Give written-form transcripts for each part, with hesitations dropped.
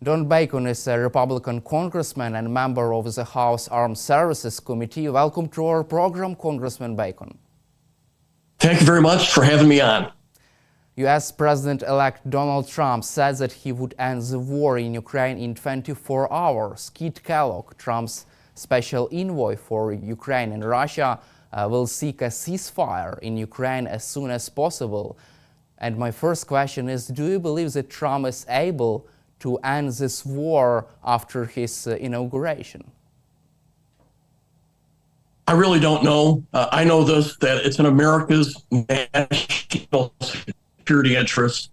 Don Bacon is a Republican congressman and member of the House Armed Services Committee. Welcome to our program, Congressman Bacon. Thank you very much for having me on. U.S. President-elect Donald Trump said that he would end the war in Ukraine in 24 hours. Kit Kellogg, Trump's special envoy for Ukraine and Russia, will seek a ceasefire in Ukraine as soon as possible. And my first question is, do you believe that Trump is able to end this war after his inauguration? I really don't know. I know this, that it's in America's national security interest,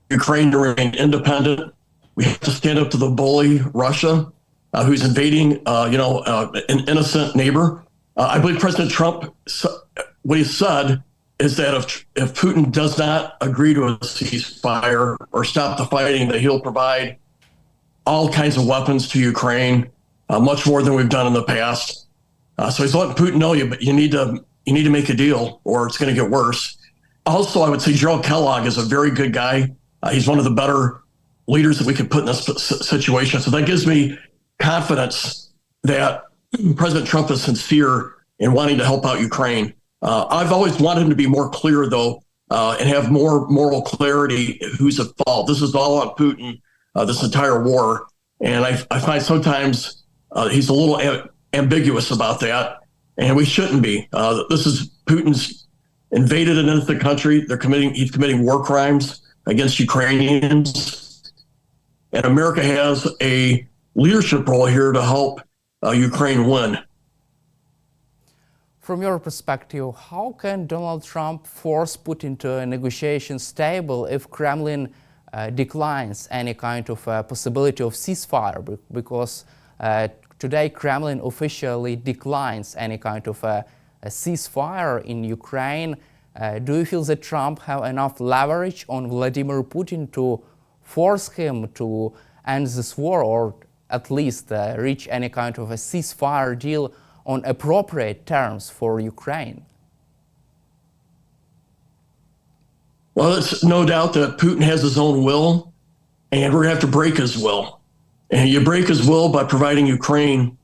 Ukraine to remain independent. We have to stand up to the bully, Russia, who's invading, an innocent neighbor. I believe President Trump, what he said is that if Putin does not agree to a ceasefire or stop the fighting, that he'll provide all kinds of weapons to Ukraine, much more than we've done in the past. So he's letting Putin know you need to make a deal, or it's going to get worse. Also, I would say Gerald Kellogg is a very good guy. He's one of the better leaders that we could put in this situation. So that gives me confidence that President Trump is sincere in wanting to help out Ukraine. I've always wanted him to be more clear, though, and have more moral clarity who's at fault. This is all on Putin, this entire war. And I find sometimes he's a little ambiguous about that, and we shouldn't be. This is Putin's invaded an innocent country. He's committing war crimes against Ukrainians. And America has a leadership role here to help Ukraine win. From your perspective, how can Donald Trump force Putin to a negotiations table if Kremlin declines any kind of possibility of ceasefire? Because today Kremlin officially declines any kind of a ceasefire in Ukraine. Do you feel that Trump have enough leverage on Vladimir Putin to force him to end this war, or at least reach any kind of a ceasefire deal on appropriate terms for Ukraine? Well, it's no doubt that Putin has his own will, and we're going to have to break his will. And you break his will by providing Ukraine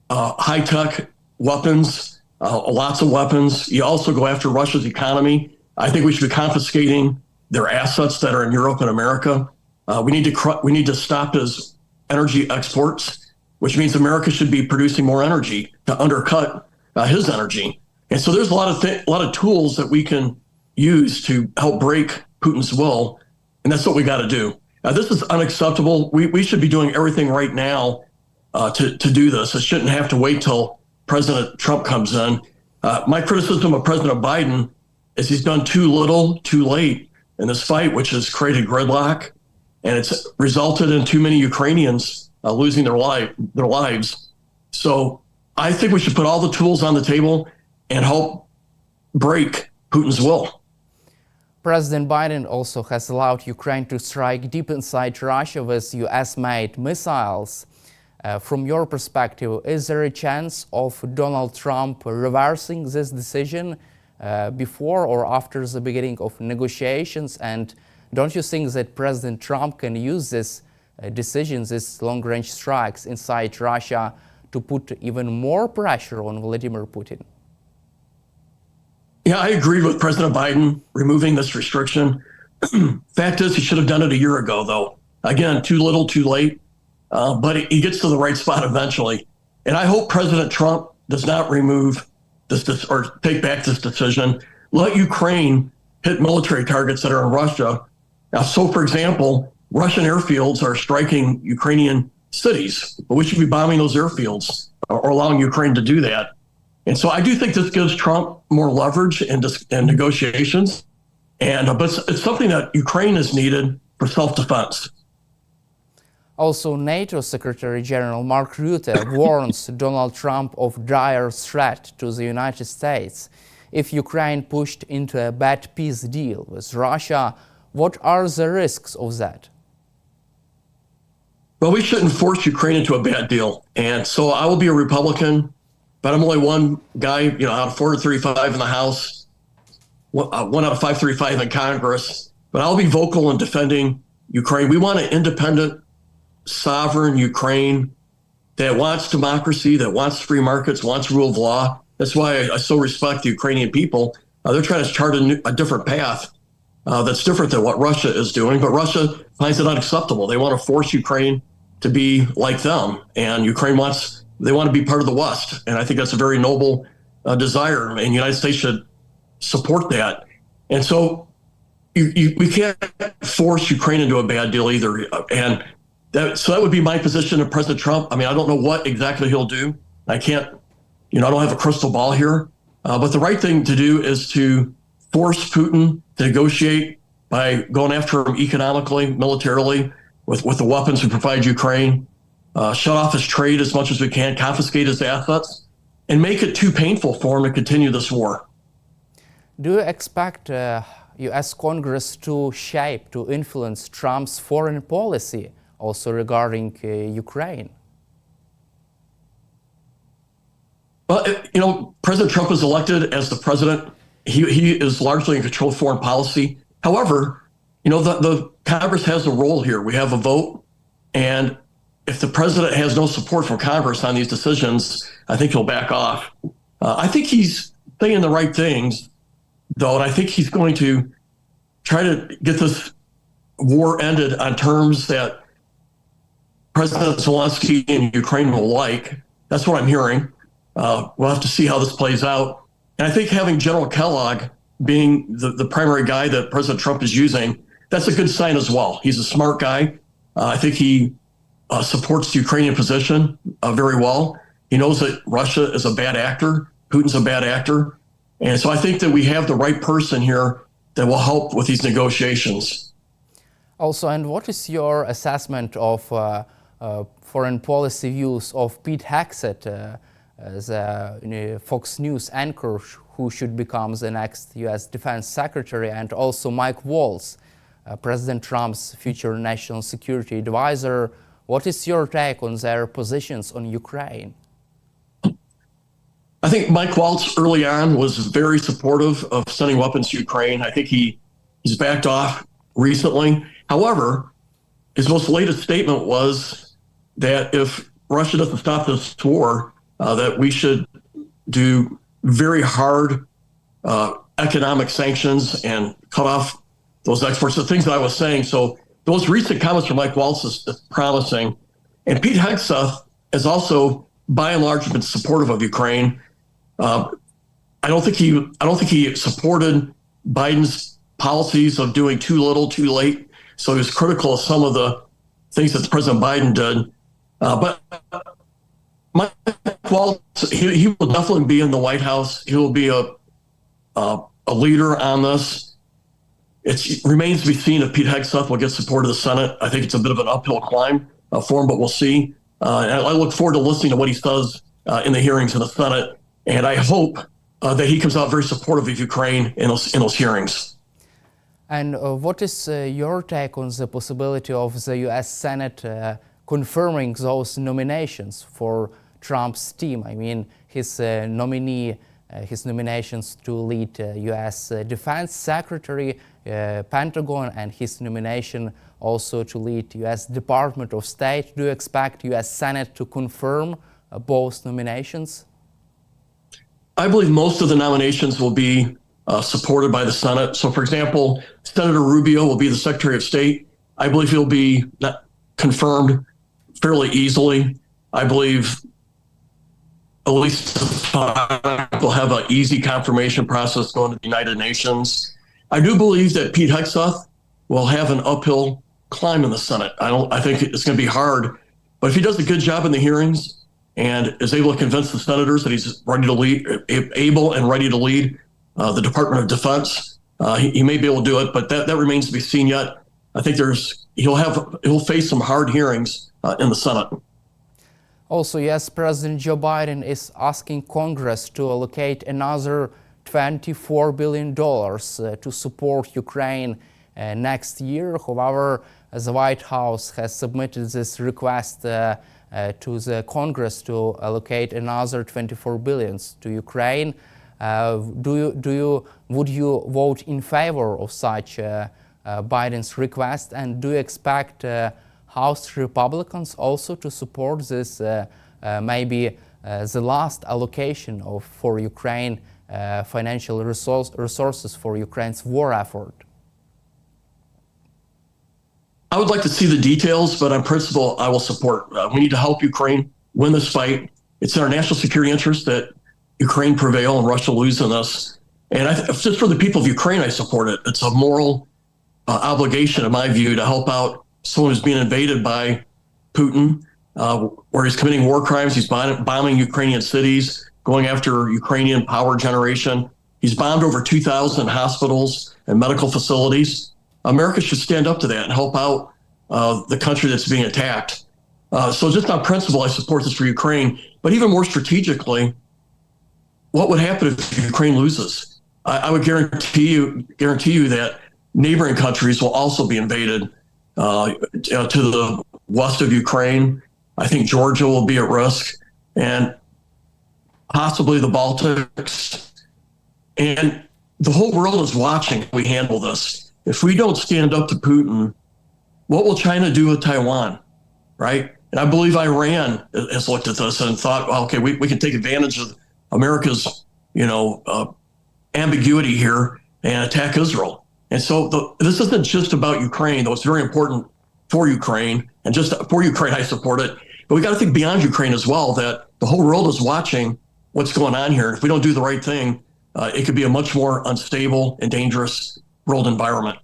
high-tech weapons, lots of weapons. You also go after Russia's economy. I think we should be confiscating their assets that are in Europe and America. We need to stop his energy exports, which means America should be producing more energy to undercut his energy. And so there's a lot of tools that we can use to help break Putin's will, and that's what we got to do. This is unacceptable. We should be doing everything right now to do this. It shouldn't have to wait till President Trump comes in. My criticism of President Biden is he's done too little, too late in this fight, which has created gridlock, and it's resulted in too many Ukrainians losing their lives. So I think we should put all the tools on the table and help break Putin's will. President Biden also has allowed Ukraine to strike deep inside Russia with US-made missiles. From your perspective, is there a chance of Donald Trump reversing this decision before or after the beginning of negotiations? And don't you think that President Trump can use this decisions, these long-range strikes inside Russia, to put even more pressure on Vladimir Putin? Yeah, I agreed with President Biden removing this restriction. Fact is, he should have done it a year ago, though. Again, too little, too late. But he gets to the right spot eventually. And I hope President Trump does not remove this or take back this decision. Let Ukraine hit military targets that are in Russia. Now, so for example, Russian airfields are striking Ukrainian cities, but we should be bombing those airfields or allowing Ukraine to do that. And so I do think this gives Trump more leverage in negotiations, but it's something that Ukraine is needed for self-defense. Also, NATO Secretary General Mark Rutte warns Donald Trump of dire threat to the United States. If Ukraine pushed into a bad peace deal with Russia, what are the risks of that? Well, we shouldn't force Ukraine into a bad deal. And so I will be a Republican, but I'm only one guy, out of 435 in the House, one out of 535 in Congress. But I'll be vocal in defending Ukraine. We want an independent sovereign Ukraine that wants democracy, that wants free markets, wants rule of law. That's why I so respect the Ukrainian people. They're trying to chart a different path that's different than what Russia is doing. But Russia finds it unacceptable. They want to force Ukraine to be like them, and they want to be part of the West. And I think that's a very noble desire, and the United States should support that. And so we can't force Ukraine into a bad deal either. And so that would be my position of President Trump. I mean, I don't know what exactly he'll do. I can't, I don't have a crystal ball here. But the right thing to do is to force Putin to negotiate by going after him economically, militarily, with the weapons we provide Ukraine, shut off his trade as much as we can, confiscate his assets, and make it too painful for him to continue this war. Do you expect U.S. Congress to influence Trump's foreign policy, also regarding Ukraine? Well, President Trump was elected as the president. He is largely in control of foreign policy. However, the Congress has a role here. We have a vote, and if the president has no support from Congress on these decisions, I think he'll back off. I think he's saying the right things, though, and I think he's going to try to get this war ended on terms that President Zelensky and Ukraine will like. That's what I'm hearing. We'll have to see how this plays out. And I think having General Kellogg being the primary guy that President Trump is using, that's a good sign as well. He's a smart guy. I think he supports the Ukrainian position very well. He knows that Russia is a bad actor. Putin's a bad actor. And so I think that we have the right person here that will help with these negotiations. Also, and what is your assessment of foreign policy views of Pete Hegseth, the Fox News anchor who should become the next U.S. Defense Secretary, and also Mike Waltz, President Trump's future national security advisor? What is your take on their positions on Ukraine? I think Mike Waltz early on was very supportive of sending weapons to Ukraine. I think he's backed off recently. However, his most latest statement was that if Russia doesn't stop this war, that we should do very hard economic sanctions and cut off those exports, the things that I was saying. So those recent comments from Mike Waltz is promising. And Pete Hegseth has also, by and large, been supportive of Ukraine. I don't think he supported Biden's policies of doing too little, too late. So he was critical of some of the things that President Biden did. But Mike Waltz, he will definitely be in the White House. He will be a leader on this. It remains to be seen if Pete Hegseth will get support of the Senate. I think it's a bit of an uphill climb for him, but we'll see. And I look forward to listening to what he says in the hearings in the Senate. And I hope that he comes out very supportive of Ukraine in those hearings. And what is your take on the possibility of the U.S. Senate confirming those nominations for Trump's team? I mean, his nominations to lead U.S. Defense Secretary, Pentagon, and his nomination also to lead U.S. Department of State. Do you expect U.S. Senate to confirm both nominations? I believe most of the nominations will be supported by the Senate. So, for example, Senator Rubio will be the Secretary of State. I believe he'll be confirmed fairly easily. I believe at least we'll have an easy confirmation process going to the United Nations. I do believe that Pete Hegseth will have an uphill climb in the Senate. I think it's going to be hard, but if he does a good job in the hearings and is able to convince the senators that he's ready to lead, able and ready to lead the Department of Defense, he may be able to do it, but that remains to be seen yet. I think he'll face some hard hearings in the Senate. Also, yes, President Joe Biden is asking Congress to allocate another $24 billion to support Ukraine next year. However, the White House has submitted this request to the Congress to allocate another $24 billion to Ukraine. Would you vote in favor of such Biden's request, and do you expect House Republicans also to support this maybe the last allocation for Ukraine financial resources for Ukraine's war effort? I would like to see the details, but on principle, I will support. We need to help Ukraine win this fight. It's in our national security interest that Ukraine prevail and Russia lose in this. And just for the people of Ukraine, I support it. It's a moral obligation, in my view, to help out someone who's being invaded by Putin, where he's committing war crimes. He's bombing Ukrainian cities, going after Ukrainian power generation. He's bombed over 2,000 hospitals and medical facilities. America should stand up to that and help out the country that's being attacked. So just on principle, I support this for Ukraine. But even more strategically, what would happen if Ukraine loses? I would guarantee you that neighboring countries will also be invaded to the west of Ukraine. I think Georgia will be at risk, and possibly the Baltics. And the whole world is watching how we handle this. If we don't stand up to Putin, what will China do with Taiwan, right? And I believe Iran has looked at this and thought, well, okay, we can take advantage of America's, ambiguity here and attack Israel. And so this isn't just about Ukraine, though it's very important for Ukraine. And just for Ukraine, I support it. But we got to think beyond Ukraine as well, that the whole world is watching what's going on here. If we don't do the right thing, it could be a much more unstable and dangerous world environment.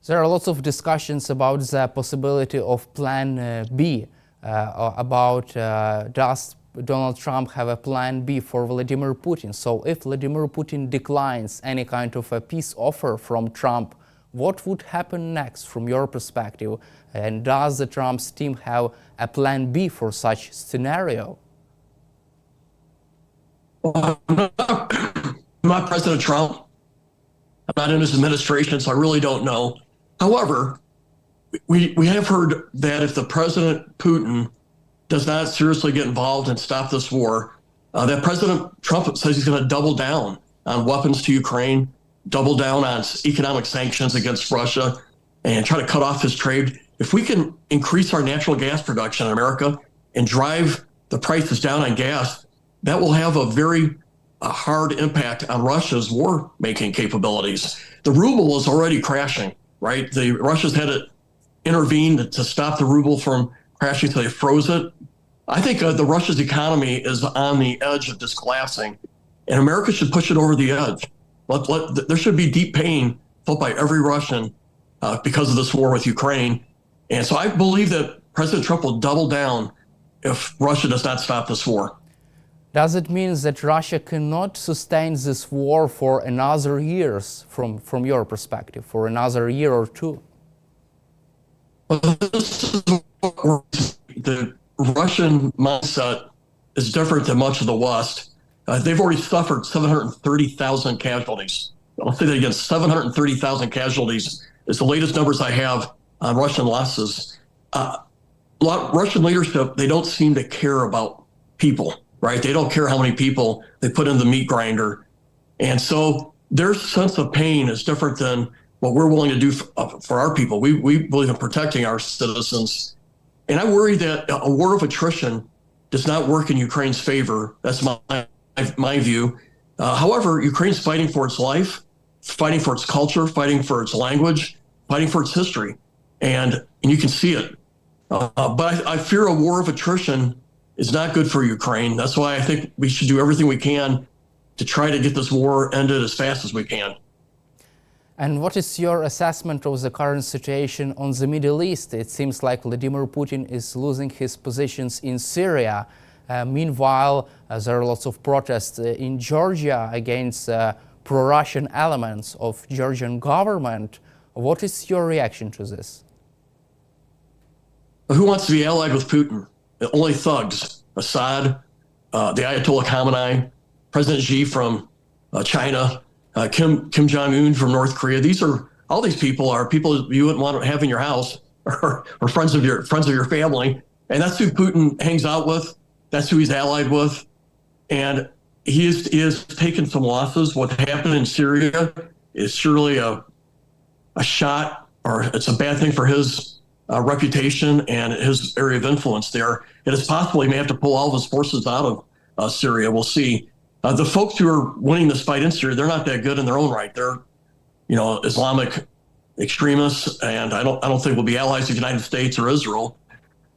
There are lots of discussions about the possibility of Plan B, about does Donald Trump have a Plan B for Vladimir Putin? So if Vladimir Putin declines any kind of a peace offer from Trump, what would happen next from your perspective? And does the Trump's team have a Plan B for such scenario? Well, I'm not President Trump. I'm not in his administration, so I really don't know. However, we have heard that if the President Putin does not seriously get involved and stop this war, that President Trump says he's going to double down on weapons to Ukraine, double down on economic sanctions against Russia, and try to cut off his trade. If we can increase our natural gas production in America and drive the prices down on gas, that will have a very hard impact on Russia's war-making capabilities. The ruble is already crashing, right? The Russia's had to intervene to stop the ruble from crashing, so they froze it. I think the Russia's economy is on the edge of just collapsing, and America should push it over the edge. There should be deep pain felt by every Russian because of this war with Ukraine. And so I believe that President Trump will double down if Russia does not stop this war. Does it mean that Russia cannot sustain this war for another years, from your perspective, for another year or two? The Russian mindset is different than much of the West. They've already suffered 730,000 casualties. I'll say that again, 730,000 casualties is the latest numbers I have on Russian losses. Russian leadership, they don't seem to care about people, right? They don't care how many people they put in the meat grinder. And so their sense of pain is different than what we're willing to do for our people. We believe in protecting our citizens. And I worry that a war of attrition does not work in Ukraine's favor. That's my view. However, Ukraine's fighting for its life, fighting for its culture, fighting for its language, fighting for its history. And you can see it. But I fear a war of attrition is not good for Ukraine. That's why I think we should do everything we can to try to get this war ended as fast as we can. And what is your assessment of the current situation on the Middle East? It seems like Vladimir Putin is losing his positions in Syria. Meanwhile, there are lots of protests in Georgia against pro-Russian elements of Georgian government. What is your reaction to this? Who wants to be allied with Putin? Only thugs. Assad, the Ayatollah Khamenei, President Xi from China, Kim Jong-un from North Korea. All these people are people you wouldn't want to have in your house or friends of your family. And that's who Putin hangs out with. That's who he's allied with. And he is taken some losses. What happened in Syria is surely a shot, or it's a bad thing for his reputation and his area of influence there. It is possible he may have to pull all of his forces out of Syria. We'll see. The folks who are winning this fight in Syria, they're not that good in their own right. They're, Islamic extremists, and I don't think will be allies of the United States or Israel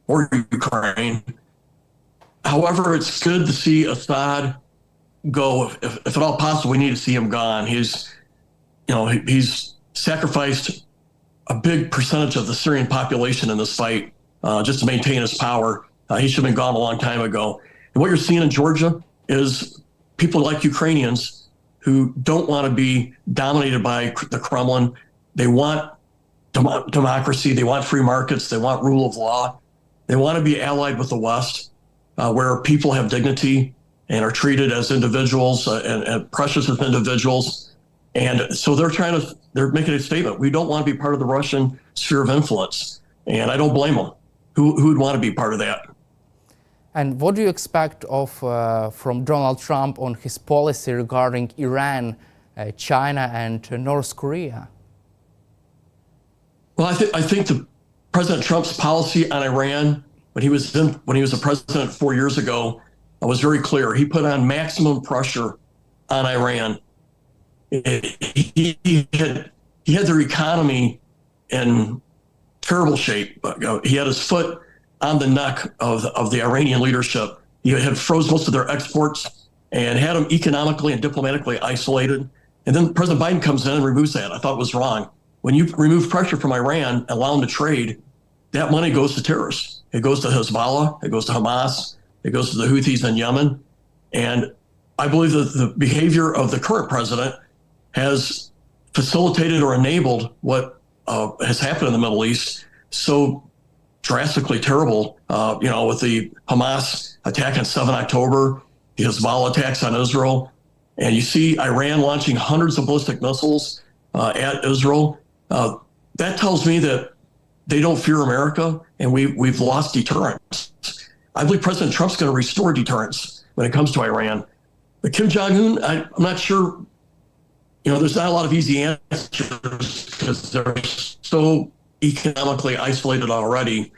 or Ukraine. However, it's good to see Assad go. If at all possible, we need to see him gone. He's sacrificed a big percentage of the Syrian population in this fight just to maintain his power. He should have been gone a long time ago. And what you're seeing in Georgia is people like Ukrainians who don't want to be dominated by the Kremlin. They want democracy. They want free markets. They want rule of law. They want to be allied with the West, where people have dignity and are treated as individuals and precious as individuals. And so they're making a statement. We don't want to be part of the Russian sphere of influence. And I don't blame them. Who would want to be part of that? And what do you expect from Donald Trump on his policy regarding Iran, China, and North Korea? Well, I think President Trump's policy on Iran, when he was a president 4 years ago, was very clear. He put on maximum pressure on Iran. He had their economy in terrible shape. He had his foot on the neck of the Iranian leadership. He had froze most of their exports and had them economically and diplomatically isolated. And then President Biden comes in and removes that. I thought it was wrong. When you remove pressure from Iran and allow them to trade, that money goes to terrorists. It goes to Hezbollah. It goes to Hamas. It goes to the Houthis in Yemen. And I believe that the behavior of the current president has facilitated or enabled what has happened in the Middle East so drastically terrible, with the Hamas attack on 7 October, the Hezbollah attacks on Israel. And you see Iran launching hundreds of ballistic missiles at Israel. That tells me that they don't fear America, and we've lost deterrence. I believe President Trump's going to restore deterrence when it comes to Iran. But Kim Jong-un, I'm not sure, there's not a lot of easy answers because they're so economically isolated already.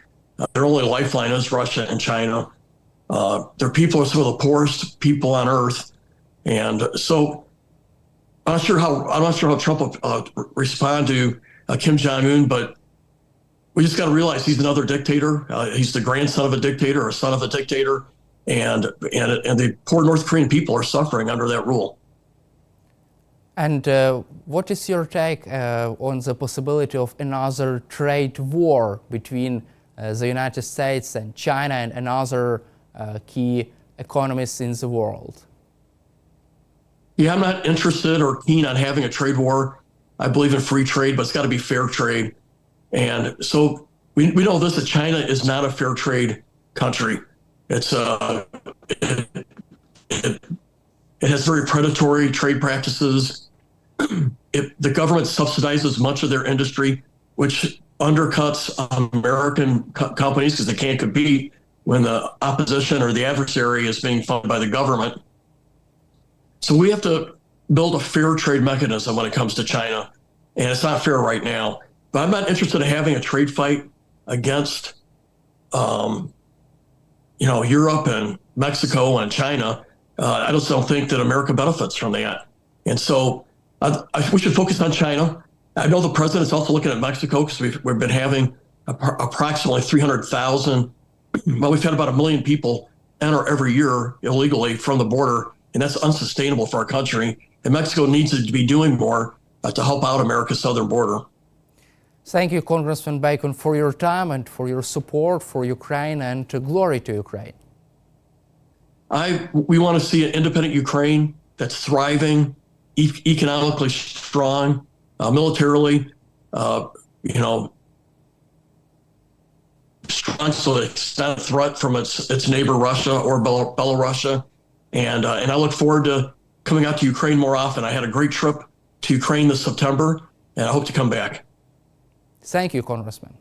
Their only lifeline is Russia and China. Their people are some of the poorest people on earth. And so I'm not sure how Trump will respond to Kim Jong-un, but we just got to realize he's another dictator. He's the grandson of a dictator, or son of a dictator, and the poor North Korean people are suffering under that rule. And what is your take on the possibility of another trade war between the United States and China and other key economies in the world? Yeah, I'm not interested or keen on having a trade war. I believe in free trade, but it's got to be fair trade. And so we know this, that China is not a fair trade country. It's it has very predatory trade practices. The government subsidizes much of their industry, which undercuts American companies because they can't compete when the opposition or the adversary is being funded by the government. So we have to build a fair trade mechanism when it comes to China, and it's not fair right now. But I'm not interested in having a trade fight against, Europe and Mexico and China. I just don't think that America benefits from that. And so we should focus on China. I know the president's also looking at Mexico because we've been having approximately 300,000. Well, we've had about 1 million people enter every year illegally from the border, and that's unsustainable for our country. And Mexico needs to be doing more to help out America's southern border. Thank you, Congressman Bacon, for your time and for your support for Ukraine, and glory to Ukraine. We want to see an independent Ukraine that's thriving, economically strong, militarily, strong so that it's not a threat from its neighbor Russia or Belarus. And I look forward to coming out to Ukraine more often. I had a great trip to Ukraine this September, and I hope to come back. Thank you, Congressman.